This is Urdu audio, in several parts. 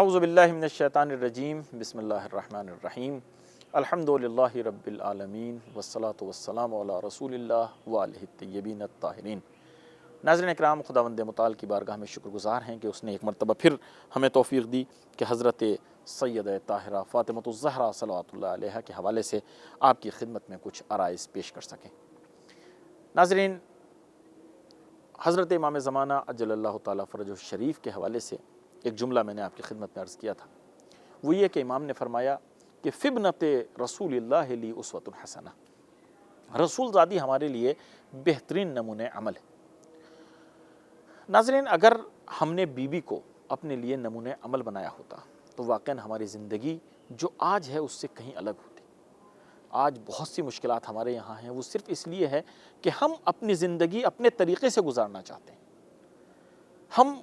اعوذ باللہ من الشیطان الرجیم بسم اللہ الرحمن الرحیم الحمدللہ رب العالمین والصلاة والسلام علی رسول اللہ وآلہ الطیبین الطاہرین۔ ناظرین اکرام، خداوند متعال کی بارگاہ میں شکر گزار ہیں کہ اس نے ایک مرتبہ پھر ہمیں توفیق دی کہ حضرت سیدہ طاہرہ فاطمۃ الزہرا صلوات اللہ علیہا کے حوالے سے آپ کی خدمت میں کچھ عرائض پیش کر سکیں۔ ناظرین، حضرت امام زمانہ عجل اللہ تعالیٰ فرجہ الشریف کے حوالے سے ایک جملہ میں نے آپ کی خدمت میں عرض کیا تھا، وہ یہ کہ امام نے فرمایا کہ فبنت رسول اللہ لی اسوۃ حسنہ، رسول زادی ہمارے لیے بہترین نمونہ عمل ہے۔ ناظرین، اگر ہم نے بیوی کو اپنے لیے نمونہ عمل بنایا ہوتا تو واقعاً ہماری زندگی جو آج ہے اس سے کہیں الگ ہوتی۔ آج بہت سی مشکلات ہمارے یہاں ہیں، وہ صرف اس لیے ہے کہ ہم اپنی زندگی اپنے طریقے سے گزارنا چاہتے ہیں۔ ہم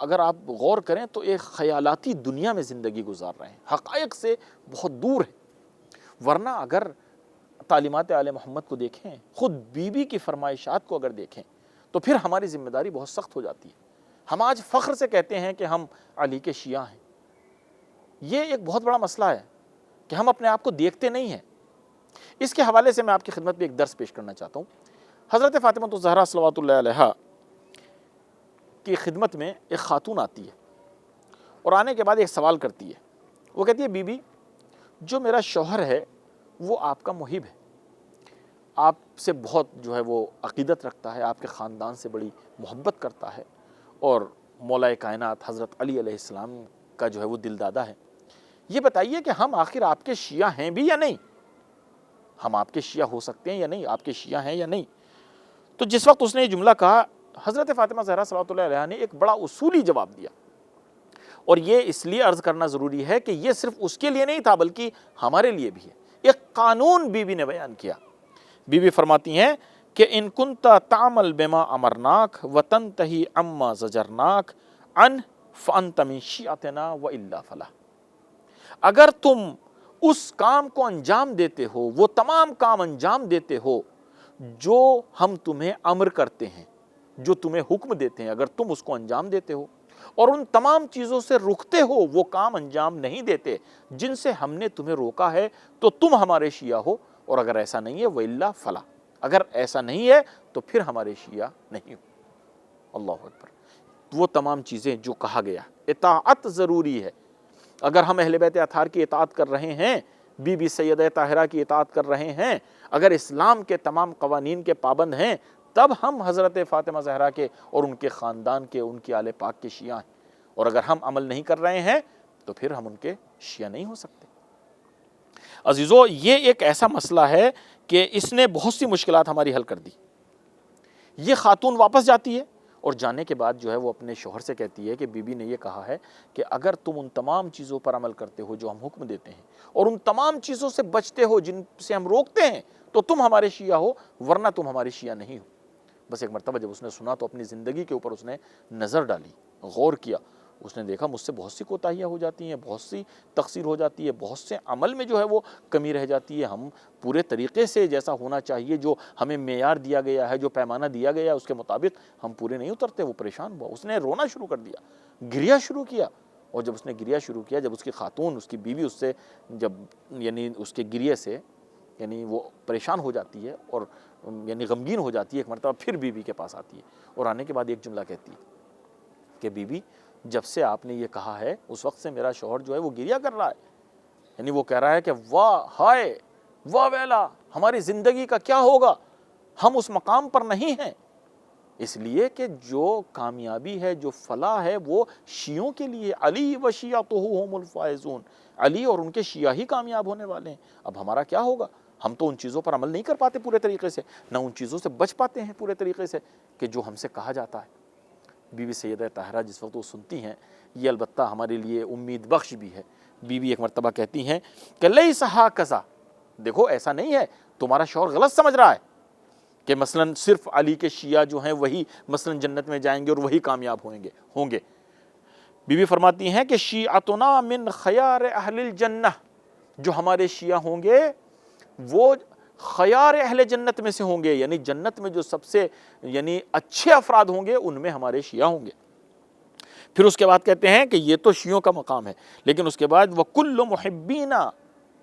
اگر آپ غور کریں تو ایک خیالاتی دنیا میں زندگی گزار رہے ہیں، حقائق سے بہت دور ہے۔ ورنہ اگر تعلیمات آل محمد کو دیکھیں، خود بیوی کی فرمائشات کو اگر دیکھیں تو پھر ہماری ذمہ داری بہت سخت ہو جاتی ہے۔ ہم آج فخر سے کہتے ہیں کہ ہم علی کے شیعہ ہیں۔ یہ ایک بہت بڑا مسئلہ ہے کہ ہم اپنے آپ کو دیکھتے نہیں ہیں۔ اس کے حوالے سے میں آپ کی خدمت میں ایک درس پیش کرنا چاہتا ہوں۔ حضرت فاطمۃ الزہرا صلوات اللہ علیہا کی خدمت میں ایک خاتون آتی ہے اور آنے کے بعد ایک سوال کرتی ہے۔ وہ کہتی ہے، بی بی، جو میرا شوہر ہے وہ آپ کا محب ہے، آپ سے بہت جو ہے وہ عقیدت رکھتا ہے، آپ کے خاندان سے بڑی محبت کرتا ہے اور مولا کائنات حضرت علی علیہ السلام کا جو ہے وہ دل دادا ہے۔ یہ بتائیے کہ ہم آخر آپ کے شیعہ ہیں بھی یا نہیں؟ ہم آپ کے شیعہ ہو سکتے ہیں یا نہیں؟ آپ کے شیعہ ہیں یا نہیں؟ تو جس وقت اس نے یہ جملہ کہا، حضرت فاطمہ زہرا صلوات اللہ علیہا نے ایک بڑا اصولی جواب دیا، اور یہ اس لیے عرض کرنا ضروری ہے کہ یہ صرف اس کے لیے نہیں تھا بلکہ ہمارے لیے بھی ہے۔ ایک قانون بیوی نے بیان کیا۔ بیوی فرماتی ہیں کہ ان کنت تعمل بما امرناک وتنتہی عما زجرناک عن فانت من شیعتنا والا فلا، اگر تم اس کام کو انجام دیتے ہو، وہ تمام کام انجام دیتے ہو جو ہم تمہیں امر کرتے ہیں، جو تمہیں حکم دیتے ہیں، اگر تم اس کو انجام دیتے ہو اور ان تمام چیزوں سے رکتے ہو، وہ کام انجام نہیں دیتے جن سے ہم نے تمہیں روکا ہے، تو تم ہمارے شیعہ ہو، اور اگر ایسا نہیں ہے وَإِلَّا فَلَا، اگر ایسا نہیں ہے تو پھر ہمارے شیعہ نہیں ہو۔ اللہ اکبر۔ وہ تمام چیزیں جو کہا گیا، اطاعت ضروری ہے۔ اگر ہم اہل بیت اطہار کی اطاعت کر رہے ہیں، بی بی سیدہ طاہرہ کی اطاعت کر رہے ہیں، اگر اسلام کے تمام قوانین کے پابند ہیں، تب ہم حضرت فاطمہ زہرا کے اور ان کے خاندان کے، ان کی آل پاک کے شیعہ ہیں۔ اور اگر ہم عمل نہیں کر رہے ہیں تو پھر ہم ان کے شیعہ نہیں ہو سکتے۔ عزیزو، یہ ایک ایسا مسئلہ ہے کہ اس نے بہت سی مشکلات ہماری حل کر دی۔ یہ خاتون واپس جاتی ہے اور جانے کے بعد جو ہے وہ اپنے شوہر سے کہتی ہے کہ بی بی نے یہ کہا ہے کہ اگر تم ان تمام چیزوں پر عمل کرتے ہو جو ہم حکم دیتے ہیں اور ان تمام چیزوں سے بچتے ہو جن سے ہم روکتے ہیں، تو تم ہمارے شیعہ ہو، ورنہ تم ہمارے شیعہ نہیں ہو۔ بس ایک مرتبہ جب اس نے سنا تو اپنی زندگی کے اوپر اس نے نظر ڈالی، غور کیا، اس نے دیکھا مجھ سے بہت سی کوتاہیاں ہو جاتی ہیں، بہت سی تقصیر ہو جاتی ہے، بہت سے عمل میں جو ہے وہ کمی رہ جاتی ہے، ہم پورے طریقے سے جیسا ہونا چاہیے، جو ہمیں معیار دیا گیا ہے، جو پیمانہ دیا گیا ہے، اس کے مطابق ہم پورے نہیں اترتے۔ وہ پریشان ہوا، اس نے رونا شروع کر دیا، گریا شروع کیا۔ اور جب اس نے گریا شروع کیا، جب اس کی خاتون، اس کی بیوی اس سے جب اس کے گریے سے وہ پریشان ہو جاتی ہے اور غمگین ہو جاتی ہے، ایک مرتبہ پھر بیوی کے پاس آتی ہے اور آنے کے بعد ایک جملہ کہتی ہے کہ بیوی، جب سے آپ نے یہ کہا ہے اس وقت سے میرا شوہر جو ہے وہ گریا کر رہا ہے، وہ کہہ رہا ہے کہ واہ ہائے واہ ویلا، ہماری زندگی کا کیا ہوگا، ہم اس مقام پر نہیں ہیں۔ اس لیے کہ جو کامیابی ہے، جو فلاح ہے، وہ شیعوں کے لیے، علی و شیعتہ هم الفائزون، علی اور ان کے شیعہ ہی کامیاب ہونے والے ہیں۔ اب ہمارا کیا ہوگا؟ ہم تو ان چیزوں پر عمل نہیں کر پاتے پورے طریقے سے، نہ ان چیزوں سے بچ پاتے ہیں پورے طریقے سے کہ جو ہم سے کہا جاتا ہے۔ بی بی سیدہ طاہرہ جس وقت وہ سنتی ہیں، یہ البتہ ہمارے لیے امید بخش بھی ہے۔ بی بی ایک مرتبہ کہتی ہیں کہ لیس ھکذا، دیکھو ایسا نہیں ہے، تمہارا شوہر غلط سمجھ رہا ہے کہ مثلا صرف علی کے شیعہ جو ہیں وہی مثلا جنت میں جائیں گے اور وہی کامیاب ہوں گے۔ بی بی فرماتی ہیں کہ شیعتنا من خیار اہل الجنہ، جو ہمارے شیعہ ہوں گے وہ خیار اہل جنت میں سے ہوں گے، یعنی جنت میں جو سب سے اچھے افراد ہوں گے ان میں ہمارے شیعہ ہوں گے۔ پھر اس کے بعد کہتے ہیں کہ یہ تو شیعوں کا مقام ہے، لیکن اس کے بعد وَكُلُّ مُحِبِّينَ،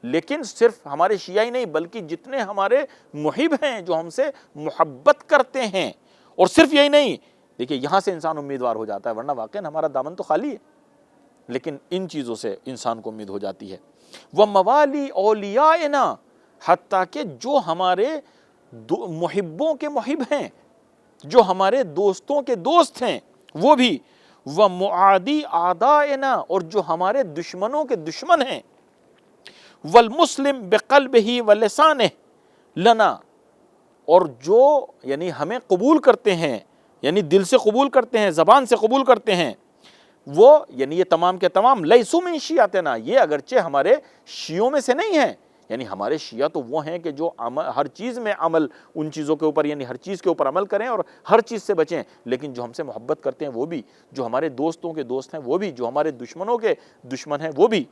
لیکن صرف ہمارے شیعہ ہی نہیں بلکہ جتنے ہمارے محب ہیں جو ہم سے محبت کرتے ہیں، اور صرف یہی نہیں، دیکھیے یہاں سے انسان امیدوار ہو جاتا ہے، ورنہ واقعاً ہمارا دامن تو خالی ہے، لیکن ان چیزوں سے انسان کو امید ہو جاتی ہے۔ وَمَوَالِي أَوْلِيَائِنَا، حتیٰ کہ جو ہمارے محبوں کے محب ہیں، جو ہمارے دوستوں کے دوست ہیں وہ بھی، وَمُعَادِي أَعْدَائِنَا، اور جو ہمارے دشمنوں کے دشمن ہیں، وَالْمُسْلِمْ بِقَلْبِهِ وَلِسَانِهِ لَنَا، اور جو یعنی ہمیں قبول کرتے ہیں، یعنی دل سے قبول کرتے ہیں، زبان سے قبول کرتے ہیں، وہ یعنی یہ تمام کے تمام لیسو من شیعتنا، یہ اگرچہ ہمارے شیعوں میں سے نہیں ہیں، یعنی ہمارے شیعہ تو وہ ہیں کہ جو ہر چیز میں عمل، ان چیزوں کے اوپر یعنی ہر چیز کے اوپر عمل کریں اور ہر چیز سے بچیں، لیکن جو ہم سے محبت کرتے ہیں وہ بھی، جو ہمارے دوستوں کے دوست ہیں وہ بھی، جو ہمارے دشمنوں کے دشمن ہیں وہ بھی،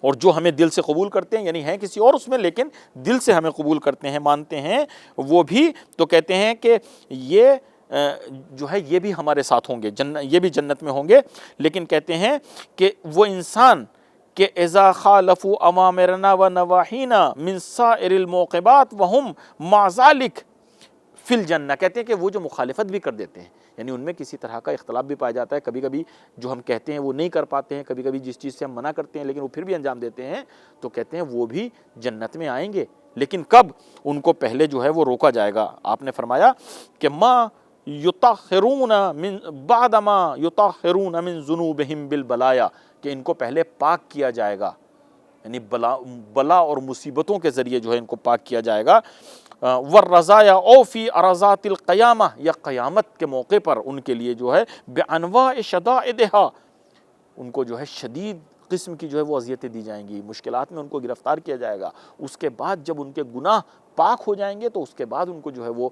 اور جو ہمیں دل سے قبول کرتے ہیں، یعنی ہیں کسی اور اس میں لیکن دل سے ہمیں قبول کرتے ہیں، مانتے ہیں وہ بھی، تو کہتے ہیں کہ یہ جو ہے یہ بھی ہمارے ساتھ ہوں گے، یہ بھی جنت میں ہوں گے، لیکن کہتے ہیں کہ وہ انسان کہ اذا خالفوا اوامرنا و نواہینا من سائر الموقبات وہم مع ذلک فی الجنہ، کہتے ہیں کہ وہ جو مخالفت بھی کر دیتے ہیں، یعنی ان میں کسی طرح کا اختلاف بھی پایا جاتا ہے، کبھی کبھی جو ہم کہتے ہیں وہ نہیں کر پاتے ہیں، کبھی کبھی جس چیز سے ہم منع کرتے ہیں لیکن وہ پھر بھی انجام دیتے ہیں، تو کہتے ہیں وہ بھی جنت میں آئیں گے، لیکن کب؟ ان کو پہلے جو ہے وہ روکا جائے گا۔ آپ نے فرمایا کہ ما یطہرون من بعد ما یطہرون من ذنوبہم بالبلایا، کہ ان کو پہلے پاک کیا جائے گا، یعنی بلا اور مصیبتوں کے ذریعے جو ہے ان کو پاک کیا جائے گا، والرزایا او فی ارزات القیامہ، یا قیامت کے موقع پر ان کے لیے جو ہے بانواع شدائدہا، ان کو جو ہے شدید قسم کی جو ہے وہ اذیتیں دی جائیں گی، مشکلات میں ان کو گرفتار کیا جائے گا، اس کے بعد جب ان کے گناہ پاک ہو جائیں گے تو اس کے بعد ان کو جو ہے وہ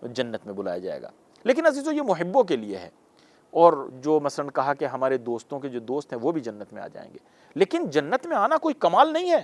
جنت میں بلایا جائے گا۔ لیکن عزیزو یہ محبوں کے لیے ہے، اور جو مثلا کہا کہ ہمارے دوستوں کے جو دوست ہیں وہ بھی جنت میں آ جائیں گے، لیکن جنت میں آنا کوئی کمال نہیں ہے۔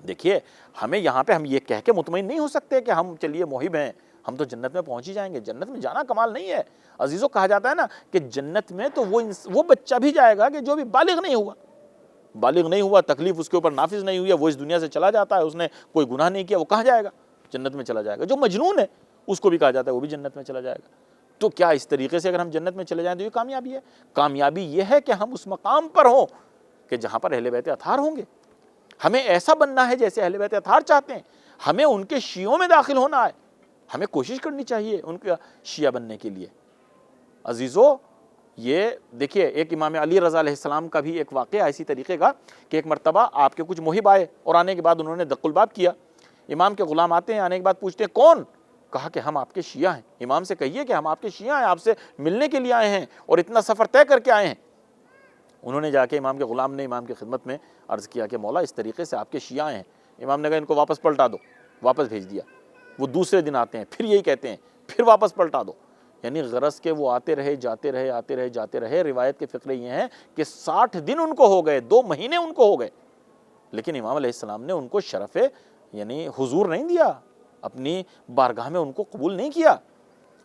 دیکھیے ہمیں یہاں پہ ہم یہ کہہ کے مطمئن نہیں ہو سکتے کہ ہم چلیے محب ہیں ہم تو جنت میں پہنچ ہی جائیں گے، جنت میں جانا کمال نہیں ہے عزیزو۔ کہا جاتا ہے نا کہ جنت میں تو وہ بچہ بھی جائے گا کہ جو بھی بالغ نہیں ہوا، تکلیف اس کے اوپر نافذ نہیں ہوئی ہے، وہ اس دنیا سے چلا جاتا ہے، اس نے کوئی گناہ نہیں کیا، وہ کہاں جائے گا؟ جنت میں چلا جائے گا۔ جو مجنون ہے اس کو بھی کہا جاتا ہے وہ بھی جنت میں چلا جائے گا۔ تو کیا اس طریقے سے اگر ہم جنت میں چلے جائیں تو یہ کامیابی ہے؟ کامیابی یہ ہے کہ ہم اس مقام پر ہوں کہ جہاں پر اہل بیت اطہار ہوں گے، ہمیں ایسا بننا ہے جیسے اہل بیت اطہار چاہتے ہیں، ہمیں ان کے شیعوں میں داخل ہونا ہے، ہمیں کوشش کرنی چاہیے ان کا شیعہ بننے کے لیے۔ عزیزو یہ دیکھیے ایک امام علی رضا علیہ السلام کا بھی ایک واقعہ اسی طریقے کا کہ ایک مرتبہ آپ کے کچھ محب آئے اور آنے کے بعد انہوں نے دق الباب کیا، امام کے غلام آتے ہیں، آنے کے بعد پوچھتے ہیں کون؟ کہا کہ ہم آپ کے شیعہ ہیں۔ امام سے کہیے کہ ہم آپ کے شیعہ ہیں، آپ سے ملنے کے لیے آئے ہیں اور اتنا سفر طے کر کے آئے ہیں۔ انہوں نے جا کے امام کے غلام نے امام کی خدمت میں عرض کیا کہ مولا اس طریقے سے آپ کے شیعہ ہیں۔ امام نے کہا ان کو واپس پلٹا دو، واپس بھیج دیا۔ وہ دوسرے دن آتے ہیں، پھر یہی کہتے ہیں، پھر واپس پلٹا دو۔ یعنی غرض کے وہ آتے رہے جاتے رہے آتے رہے جاتے رہے۔ روایت کے فقرے یہ ہیں کہ 60 دن ان کو ہو گئے، 2 مہینے ان کو ہو گئے، لیکن امام علیہ السلام نے ان کو شرف یعنی حضور نہیں دیا، اپنی بارگاہ میں ان کو قبول نہیں کیا۔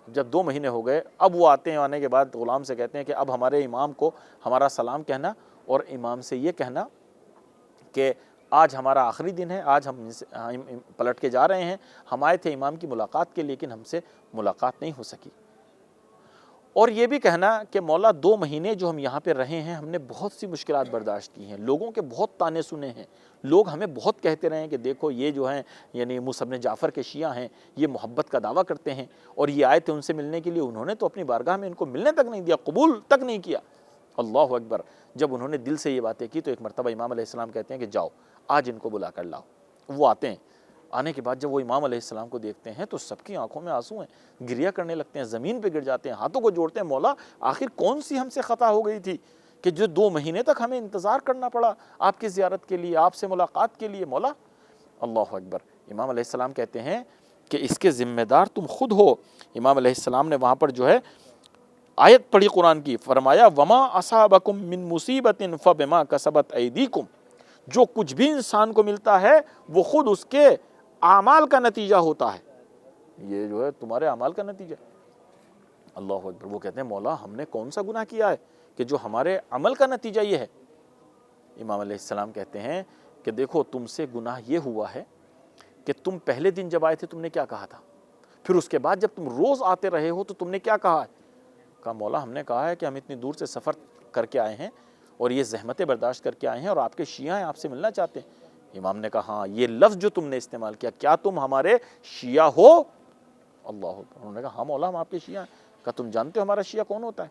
جب 2 مہینے ہو گئے اب وہ آتے ہیں، آنے کے بعد غلام سے کہتے ہیں کہ اب ہمارے امام کو ہمارا سلام کہنا اور امام سے یہ کہنا کہ آج ہمارا آخری دن ہے، آج ہم پلٹ کے جا رہے ہیں، ہم آئے تھے امام کی ملاقات کے لیکن ہم سے ملاقات نہیں ہو سکی۔ اور یہ بھی کہنا کہ مولا 2 مہینے جو ہم یہاں پہ رہے ہیں ہم نے بہت سی مشکلات برداشت کی ہیں، لوگوں کے بہت طعنے سنے ہیں، لوگ ہمیں بہت کہتے رہے ہیں کہ دیکھو یہ جو ہیں یعنی موسیٰ بن جعفر کے شیعہ ہیں، یہ محبت کا دعویٰ کرتے ہیں، اور یہ آئے تھے ان سے ملنے کے لیے، انہوں نے تو اپنی بارگاہ میں ان کو ملنے تک نہیں دیا، قبول تک نہیں کیا۔ اللہ اکبر۔ جب انہوں نے دل سے یہ باتیں کی تو ایک مرتبہ امام علیہ السلام کہتے ہیں کہ جاؤ آج ان کو بلا کر لاؤ۔ وہ آتے ہیں، آنے کے بعد جب وہ امام علیہ السلام کو دیکھتے ہیں تو سب کی آنکھوں میں آنسو ہیں، گریہ کرنے لگتے ہیں، زمین پہ گر جاتے ہیں، ہاتھوں کو جوڑتے ہیں، مولا آخر کون سی ہم سے خطا ہو گئی تھی کہ جو 2 مہینے تک ہمیں انتظار کرنا پڑا آپ کی زیارت کے لیے، آپ سے ملاقات کے لیے مولا۔ اللہ اکبر۔ امام علیہ السلام کہتے ہیں کہ اس کے ذمہ دار تم خود ہو۔ امام علیہ السلام نے وہاں پر جو ہے آیت پڑھی قرآن کی، فرمایا وما اصابکم من مصیبت فبما کسبت ایدیکم، جو کچھ بھی انسان کو ملتا ہے وہ خود اس کے اعمال کا نتیجہ ہوتا ہے، یہ جو ہے تمہارے اعمال کا نتیجہ۔ اللہ اکبر. وہ کہتے ہیں مولا ہم نے کون سا گناہ کیا ہے کہ جو ہمارے عمل کا نتیجہ یہ ہے؟ امام علیہ السلام کہتے ہیں کہ دیکھو تم سے گناہ یہ ہوا ہے کہ تم پہلے دن جب آئے تھے تم نے کیا کہا تھا، پھر اس کے بعد جب تم روز آتے رہے ہو تو تم نے کیا کہا ہے؟ کہا مولا ہم نے کہا ہے کہ ہم اتنی دور سے سفر کر کے آئے ہیں اور یہ زحمتیں برداشت کر کے آئے ہیں اور آپ کے شیعہ ہیں، آپ سے ملنا چاہتے ہیں. امام نے کہا ہاں یہ لفظ جو تم نے استعمال کیا، کیا تم ہمارے شیعہ ہو؟ اللہ اکبر. انہوں نے کہا ہاں مولا ہم آپ کے شیعہ ہیں. کہا تم جانتے ہو ہمارا شیعہ کون ہوتا ہے؟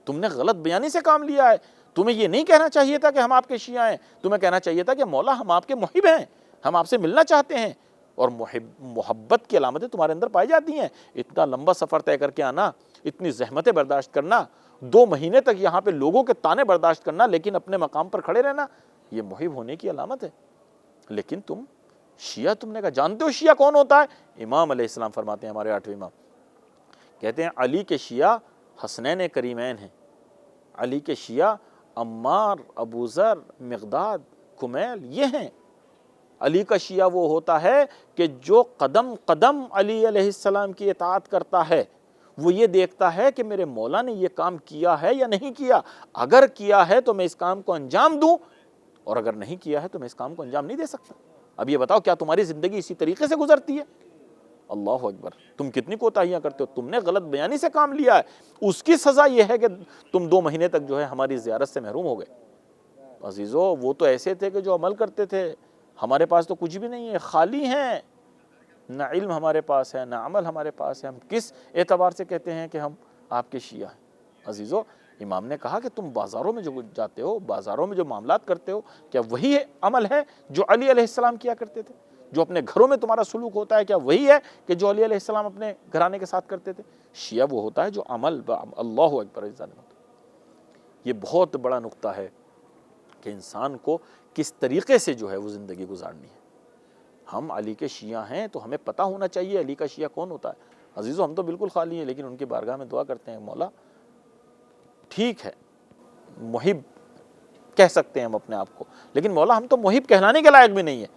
تم نے غلط بیانی سے کام لیا ہے. تمہیں یہ نہیں کہنا چاہیے تھا کہ ہم آپ کے شیعہ ہیں، تمہیں کہنا چاہیے تھا کہ مولا ہم آپ کے محب ہیں، ہم آپ سے ملنا چاہتے ہیں. اور محبت کی علامتیں تمہارے اندر پائی جاتی ہیں. اتنا لمبا سفر طے کر کے آنا، اتنی زحمتیں برداشت کرنا، 2 مہینے تک یہاں پہ لوگوں کے تانے برداشت کرنا لیکن اپنے مقام پر کھڑے رہنا، یہ محب ہونے کی علامت ہے. لیکن تم شیعہ، تم نے کہا جانتے ہو شیعہ کون ہوتا ہے؟ امام علیہ السلام فرماتے ہیں، ہمارے 8ویں امام کہتے ہیں علی کے شیعہ حسنین کریمین ہیں. علی کے شیعہ عمار، ابو ذر، مقداد، کمیل یہ ہیں. علی کا شیعہ وہ ہوتا ہے کہ جو قدم قدم علی علیہ السلام کی اطاعت کرتا ہے، وہ یہ دیکھتا ہے کہ میرے مولا نے یہ کام کیا ہے یا نہیں کیا. اگر کیا ہے تو میں اس کام کو انجام دوں، اور اگر نہیں کیا ہے تو میں اس کام کو انجام نہیں دے سکتا. اب یہ بتاؤ کیا تمہاری زندگی اسی طریقے سے گزرتی ہے؟ اللہ اکبر. تم کتنی کوتاہیاں کرتے ہو. تم نے غلط بیانی سے کام لیا ہے، اس کی سزا یہ ہے کہ تم 2 مہینے تک جو ہے ہماری زیارت سے محروم ہو گئے. عزیزو وہ تو ایسے تھے کہ جو عمل کرتے تھے. ہمارے پاس تو کچھ بھی نہیں ہے، خالی ہیں. نہ علم ہمارے پاس ہے، نہ عمل ہمارے پاس ہے. ہم کس اعتبار سے کہتے ہیں کہ ہم آپ کے شیعہ ہیں؟ عزیزو امام نے کہا کہ تم بازاروں میں جو جاتے ہو، بازاروں میں جو معاملات کرتے ہو، کیا وہی عمل ہے جو علی علیہ السلام کیا کرتے تھے؟ جو اپنے گھروں میں تمہارا سلوک ہوتا ہے کیا وہی ہے کہ جو علی علیہ السلام اپنے گھرانے کے ساتھ کرتے تھے؟ شیعہ وہ ہوتا ہے جو عمل اللہ اکبر. یہ بہت بڑا نقطہ ہے کہ انسان کو کس طریقے سے جو ہے وہ زندگی گزارنی ہے. ہم علی کے شیعہ ہیں تو ہمیں پتہ ہونا چاہیے علی کا شیعہ کون ہوتا ہے. عزیزو ہم تو بالکل خالی ہیں، لیکن ان کی بارگاہ میں دعا کرتے ہیں مولا ٹھیک ہے محب کہہ سکتے ہیں ہم اپنے آپ کو، لیکن مولا ہم تو محب کہلانے کے لائق بھی نہیں ہے.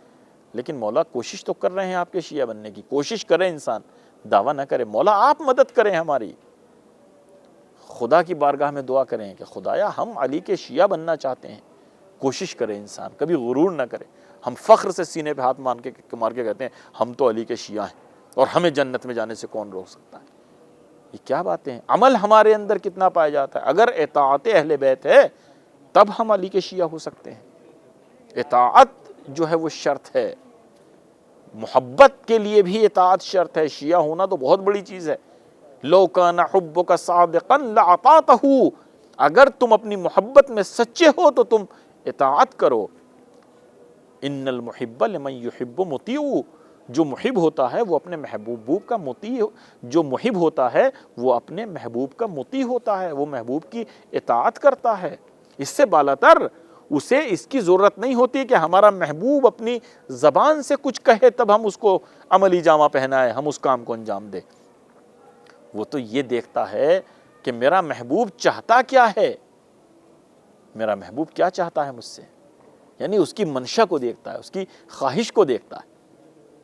لیکن مولا کوشش تو کر رہے ہیں آپ کے شیعہ بننے کی. کوشش کرے انسان، دعویٰ نہ کرے. مولا آپ مدد کریں ہماری. خدا کی بارگاہ میں دعا کریں کہ خدایا ہم علی کے شیعہ بننا چاہتے ہیں. کوشش کرے انسان، کبھی غرور نہ کرے. ہم فخر سے سینے پہ ہاتھ مار کے کہتے ہیں ہم تو علی کے شیعہ ہیں اور ہمیں جنت میں جانے سے کون روک سکتا ہے. یہ کیا باتیں ہیں؟ عمل ہمارے اندر کتنا پایا جاتا ہے. اگر اطاعت اہل بیت ہے تب ہم علی کے شیعہ ہو سکتے ہیں. اطاعت جو ہے وہ شرط ہے. محبت کے لیے بھی اطاعت شرط ہے. شیعہ ہونا تو بہت بڑی چیز ہے. لو کان حبک صادقا لاطعتہ، اگر تم اپنی محبت میں سچے ہو تو تم اطاعت کرو. ان المحب لمن یحب مطیع، جو محب ہوتا ہے وہ اپنے محبوب کا مطیع، جو محب ہوتا ہے وہ اپنے محبوب کا مطیع ہوتا ہے، وہ محبوب کی اطاعت کرتا ہے. اس سے بالاتر اسے اس کی ضرورت نہیں ہوتی کہ ہمارا محبوب اپنی زبان سے کچھ کہے تب ہم اس کو عملی جامہ پہنائے، ہم اس کام کو انجام دیں. وہ تو یہ دیکھتا ہے کہ میرا محبوب چاہتا کیا ہے، میرا محبوب کیا چاہتا ہے مجھ سے. یعنی اس کی منشا کو دیکھتا ہے، اس کی خواہش کو دیکھتا ہے.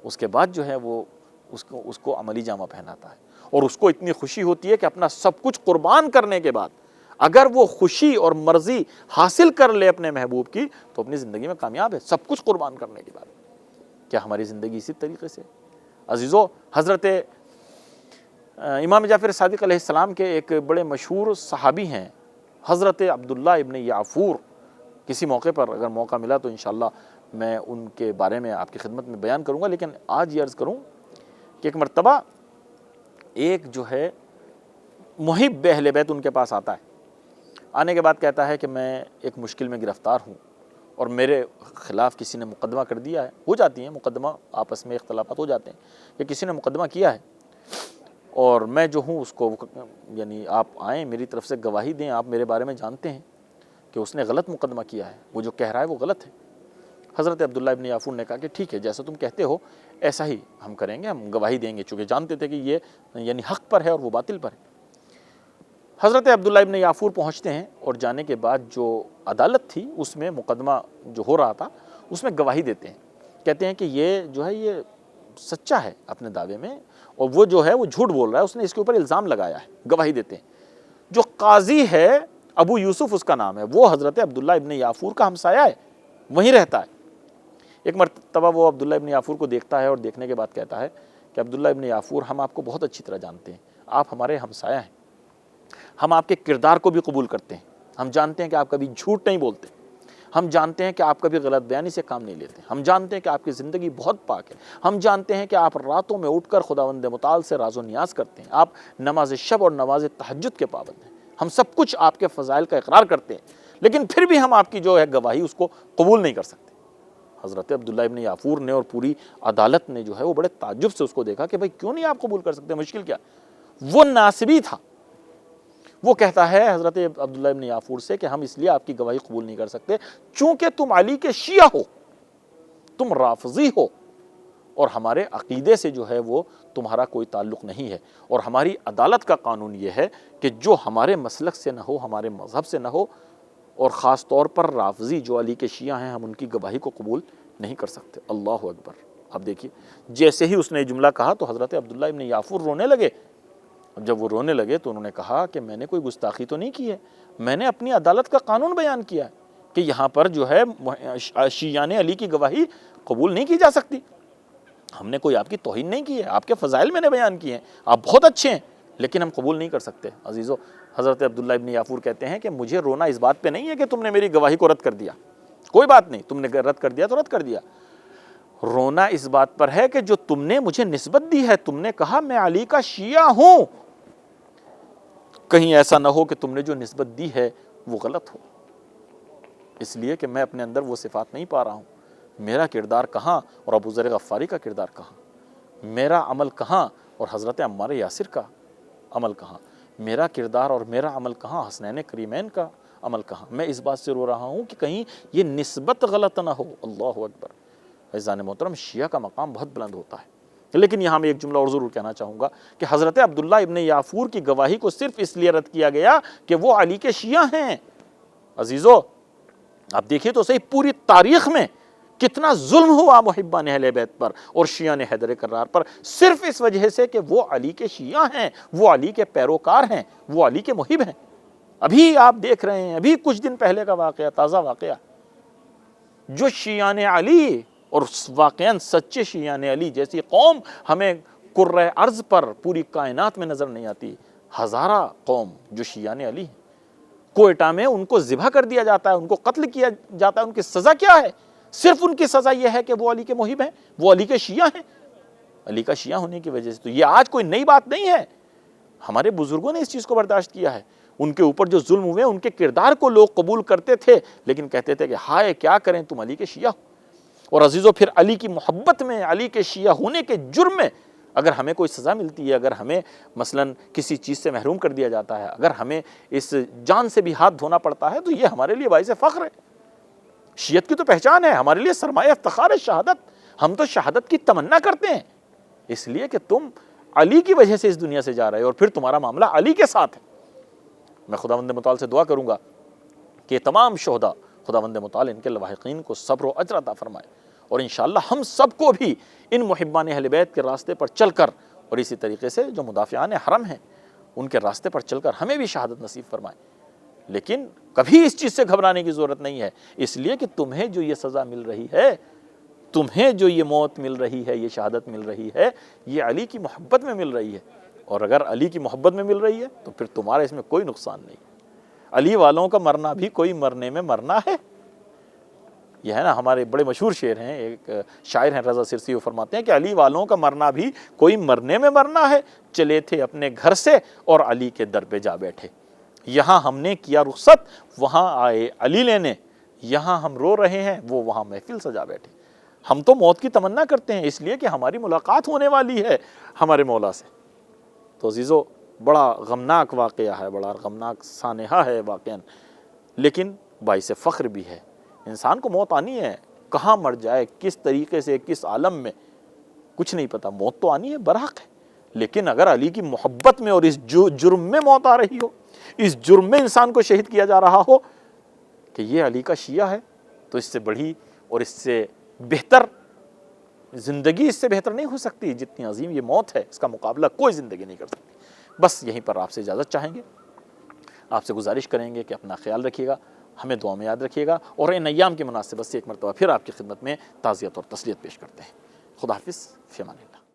اس کے بعد جو ہے وہ اس کو عملی جامہ پہناتا ہے. اور اس کو اتنی خوشی ہوتی ہے کہ اپنا سب کچھ قربان کرنے کے بعد اگر وہ خوشی اور مرضی حاصل کر لے اپنے محبوب کی تو اپنی زندگی میں کامیاب ہے. سب کچھ قربان کرنے کے بعد. کیا ہماری زندگی اسی طریقے سے؟ عزیزو حضرت امام جعفر صادق علیہ السلام کے ایک بڑے مشہور صحابی ہیں حضرت عبداللہ ابن یعفور. کسی موقع پر اگر موقع ملا تو انشاءاللہ میں ان کے بارے میں آپ کی خدمت میں بیان کروں گا. لیکن آج یہ عرض کروں کہ ایک مرتبہ ایک جو ہے محب اہل بیت ان کے پاس آتا ہے. آنے کے بعد کہتا ہے کہ میں ایک مشکل میں گرفتار ہوں اور میرے خلاف کسی نے مقدمہ کر دیا ہے. ہو جاتی ہیں مقدمہ، آپس میں اختلافات ہو جاتے ہیں کہ کسی نے مقدمہ کیا ہے اور میں جو ہوں اس کو، یعنی آپ آئیں میری طرف سے گواہی دیں، آپ میرے بارے میں جانتے ہیں کہ اس نے غلط مقدمہ کیا ہے، وہ جو کہہ رہا ہے وہ غلط ہے. حضرت عبداللہ ابن یعفور نے کہا کہ ٹھیک ہے جیسا تم کہتے ہو ایسا ہی ہم کریں گے، ہم گواہی دیں گے، چونکہ جانتے تھے کہ یہ یعنی حق پر ہے اور وہ باطل پر ہے. حضرت عبداللہ ابن یعفور پہنچتے ہیں اور جانے کے بعد جو عدالت تھی اس میں مقدمہ جو ہو رہا تھا اس میں گواہی دیتے ہیں. کہتے ہیں کہ یہ جو ہے یہ سچا ہے اپنے دعوے میں اور وہ جو ہے وہ جھوٹ بول رہا ہے، اس نے اس کے اوپر الزام لگایا ہے، گواہی دیتے ہیں۔ جو قاضی ہے ابو یوسف اس کا نام ہے، وہ حضرت عبداللہ ابن یافور کا ہمسایہ ہے، وہیں رہتا ہے۔ ایک مرتبہ وہ عبداللہ ابن یافور کو دیکھتا ہے اور دیکھنے کے بعد کہتا ہے کہ عبداللہ ابن یافور، ہم آپ کو بہت اچھی طرح جانتے ہیں، آپ ہمارے ہمسایہ ہیں، ہم آپ کے کردار کو بھی قبول کرتے ہیں، ہم جانتے ہیں کہ آپ کبھی جھوٹ نہیں بولتے، ہم جانتے ہیں کہ آپ کبھی غلط بیانی سے کام نہیں لیتے، ہم جانتے ہیں کہ آپ کی زندگی بہت پاک ہے، ہم جانتے ہیں کہ آپ راتوں میں اٹھ کر خداوند متعال سے راز و نیاز کرتے ہیں، آپ نماز شب اور نماز تہجد کے پابند ہیں، ہم سب کچھ آپ کے فضائل کا اقرار کرتے ہیں، لیکن پھر بھی ہم آپ کی جو ہے گواہی اس کو قبول نہیں کر سکتے۔ حضرت عبداللہ ابن یافور نے اور پوری عدالت نے جو ہے وہ بڑے تعجب سے اس کو دیکھا کہ بھائی کیوں نہیں آپ قبول کر سکتے، مشکل کیا؟ وہ ناسبی تھا، وہ کہتا ہے حضرت عبداللہ ابن یافور سے کہ ہم اس لیے آپ کی گواہی قبول نہیں کر سکتے چونکہ تم علی کے شیعہ ہو، تم رافضی ہو، اور ہمارے عقیدے سے جو ہے وہ تمہارا کوئی تعلق نہیں ہے، اور ہماری عدالت کا قانون یہ ہے کہ جو ہمارے مسلک سے نہ ہو، ہمارے مذہب سے نہ ہو، اور خاص طور پر رافضی جو علی کے شیعہ ہیں، ہم ان کی گواہی کو قبول نہیں کر سکتے۔ اللہ اکبر۔ اب دیکھیے جیسے ہی اس نے جملہ کہا تو حضرت عبداللہ ابن یافور رونے لگے۔ جب وہ رونے لگے تو انہوں نے کہا کہ میں نے کوئی گستاخی تو نہیں کی ہے، میں نے اپنی عدالت کا قانون بیان کیا ہے کہ یہاں پر جو ہے شیعان علی کی گواہی قبول نہیں کی جا سکتی، ہم نے کوئی آپ کی توہین نہیں کی ہے، آپ کے فضائل میں نے بیان کیے ہیں، آپ بہت اچھے ہیں، لیکن ہم قبول نہیں کر سکتے۔ عزیزو، حضرت عبداللہ ابن یافور کہتے ہیں کہ مجھے رونا اس بات پہ نہیں ہے کہ تم نے میری گواہی کو رد کر دیا، کوئی بات نہیں، تم نے رد کر دیا تو رد کر دیا، رونا اس بات پر ہے کہ جو تم نے مجھے نسبت دی ہے، تم نے کہا میں علی کا شیعہ ہوں، کہیں ایسا نہ ہو کہ تم نے جو نسبت دی ہے وہ غلط ہو، اس لیے کہ میں اپنے اندر وہ صفات نہیں پا رہا ہوں، میرا کردار کہاں اور ابو ذر غفاری کا کردار کہاں، میرا عمل کہاں اور حضرت عمار یاسر کا عمل کہاں، میرا کردار اور میرا عمل کہاں، حسنین کریمین کا عمل کہاں، میں اس بات سے رو رہا ہوں کہ کہیں یہ نسبت غلط نہ ہو۔ اللہ اکبر۔ عزیزان محترم، شیعہ کا مقام بہت بلند ہوتا ہے، لیکن یہاں میں ایک جملہ اور ضرور کہنا چاہوں گا کہ حضرت عبداللہ ابن یافور کی گواہی کو صرف اس لیے رد کیا گیا کہ وہ علی کے شیعہ ہیں۔ عزیزو، آپ دیکھیے تو صحیح پوری تاریخ میں کتنا ظلم ہوا محبان اہل بیت پر اور شیعہ حیدر کرار پر، صرف اس وجہ سے کہ وہ علی کے شیعہ ہیں، وہ علی کے پیروکار ہیں، وہ علی کے محب ہیں۔ ابھی آپ دیکھ رہے ہیں، ابھی کچھ دن پہلے کا واقعہ، تازہ واقعہ، جو شیعان علی اور واقعاً سچے شیعان علی جیسی قوم ہمیں کرۂ ارض پر پوری کائنات میں نظر نہیں آتی، ہزارہ قوم جو شیعان علی ہیں، کوئٹہ میں ان کو ذبح کر دیا جاتا ہے، ان کو قتل کیا جاتا ہے، ان کی سزا کیا ہے؟ صرف ان کی سزا یہ ہے کہ وہ علی کے محب ہیں، وہ علی کے شیعہ ہیں۔ علی کا شیعہ ہونے کی وجہ سے تو یہ آج کوئی نئی بات نہیں ہے، ہمارے بزرگوں نے اس چیز کو برداشت کیا ہے، ان کے اوپر جو ظلم ہوئے ان کے کردار کو لوگ قبول کرتے تھے، لیکن کہتے تھے کہ ہائے کیا کریں، تم علی کے شیعہ ہو۔ اور عزیزو، پھر علی کی محبت میں، علی کے شیعہ ہونے کے جرم میں اگر ہمیں کوئی سزا ملتی ہے، اگر ہمیں مثلاً کسی چیز سے محروم کر دیا جاتا ہے، اگر ہمیں اس جان سے بھی ہاتھ دھونا پڑتا ہے، تو یہ ہمارے لیے باعث فخر ہے۔ شیعت کی تو پہچان ہے، ہمارے لیے سرمایہ افتخار ہے شہادت، ہم تو شہادت کی تمنا کرتے ہیں، اس لیے کہ تم علی کی وجہ سے اس دنیا سے جا رہے ہو اور پھر تمہارا معاملہ علی کے ساتھ ہے۔ میں خداوند متعال سے دعا کروں گا کہ تمام شہداء، خداوند متعال ان کے لواحقین کو صبر و اجر عطا فرمائے، اور انشاءاللہ ہم سب کو بھی ان محبان اہل بیت کے راستے پر چل کر، اور اسی طریقے سے جو مدافعان حرم ہیں ان کے راستے پر چل کر ہمیں بھی شہادت نصیب فرمائے۔ لیکن کبھی اس چیز سے گھبرانے کی ضرورت نہیں ہے، اس لیے کہ تمہیں جو یہ سزا مل رہی ہے، تمہیں جو یہ موت مل رہی ہے، یہ شہادت مل رہی ہے، یہ علی کی محبت میں مل رہی ہے، اور اگر علی کی محبت میں مل رہی ہے تو پھر تمہارا اس میں کوئی نقصان نہیں۔ علی والوں کا مرنا بھی کوئی مرنے میں مرنا ہے، یہ ہے نا، ہمارے بڑے مشہور شعر ہیں، ایک شاعر ہیں رضا سرسی، وہ فرماتے ہیں کہ علی والوں کا مرنا بھی کوئی مرنے میں مرنا ہے، چلے تھے اپنے گھر سے اور علی کے در پہ جا بیٹھے، یہاں ہم نے کیا رخصت وہاں آئے علی لینے، یہاں ہم رو رہے ہیں وہ وہاں محفل سجا بیٹھے۔ ہم تو موت کی تمنا کرتے ہیں اس لیے کہ ہماری ملاقات ہونے والی ہے ہمارے مولا سے۔ تو عزیزو، بڑا غمناک واقعہ ہے، بڑا غمناک سانحہ ہے واقعاً، لیکن باعث فخر بھی ہے۔ انسان کو موت آنی ہے، کہاں مر جائے، کس طریقے سے، کس عالم میں، کچھ نہیں پتا، موت تو آنی ہے، برحق ہے، لیکن اگر علی کی محبت میں اور اس جرم میں موت آ رہی ہو، اس جرم میں انسان کو شہید کیا جا رہا ہو کہ یہ علی کا شیعہ ہے، تو اس سے بڑھی اور اس سے بہتر زندگی اس سے بہتر نہیں ہو سکتی جتنی عظیم یہ موت ہے، اس کا مقابلہ کوئی زندگی نہیں کر سکتی۔ بس یہیں پر آپ سے اجازت چاہیں گے، آپ سے گزارش کریں گے کہ اپنا خیال رکھیے گا، ہمیں دعا میں یاد رکھیے گا، اور ان ایام کی مناسبت سے ایک مرتبہ پھر آپ کی خدمت میں تعزیت اور تسلیت پیش کرتے ہیں۔ خدا حافظ، فی امان اللہ۔